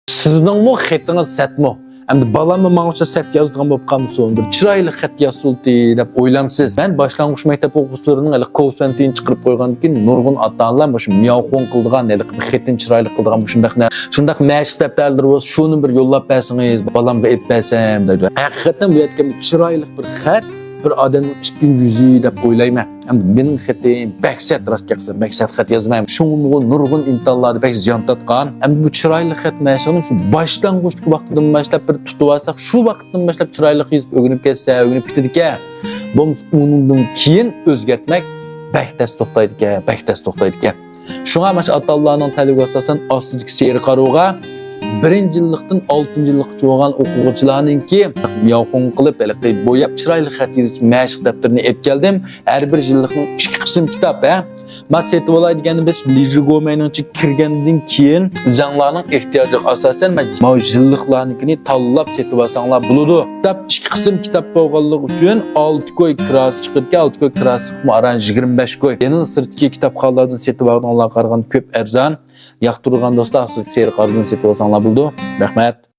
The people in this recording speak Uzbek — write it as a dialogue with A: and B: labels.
A: Sizning mu xetiniz setmi? Endi balamni mağuşa set yazdıgan bo'lib qolmasa, bir chiroyli xat yazıldı deb o'ylamsiz. Men boshlang'ich maktab o'quvchilarining hali ko'rsantini chiqarib qo'ygandan keyin nurg'un ota-onalar mana shu miyovqon qildigan, hali xetini chiroyli qildigan shundaq mashq daftarlari bo'lsa, shuni bir yo'llab bersangiz, balamga ep bersam deydi. Haqiqatan bu yerga chiroyli bir xat bir odamning chiqqan yuzi deb o'ylayman. Endi mening xatim baksat rostga qilsa baksat xat yozmayman. Shunga nurg'un imtihonlarda bak ziyon tatgan. Endi bu chiroyli xat mashqini shu boshlang'ich vaqtidan boshlab bir tutib olsak, shu vaqtdan boshlab chiroyli yozib o'rganib ketsa, o'rganib ketadigan. Bu undan keyin o'zgartmak baktas to'xtaydi ekan. Shunga mana shu ota-onalarning talabiga asosan ostidagi seyri qarovga 1-yillikdan 6-yillikka bo'lgan o'quvchilarningki miyovqon qilib bo'yab chiroyli xat yozish mashq daftarini olib keldim. Har bir yillikning 2 qism kitob, Men setib olay degani biz Lijigomeningcha kirgandan keyin o'zinglarning ehtiyojiga asosan men yilliklarnikini tanlab setib olsanglar bo'ladi. Kitap 2 qism kitob bo'lganligi uchun 6 koy kirasi chiqirga 6 koy kirasi aran 25 koy. Yana sirtki kitobxonlardan setib olganlar qaraganda ko'p arzon. Yoqtirgan do'stlar, siz seyr qardan setib olsanglar bo'ldi. Rahmat.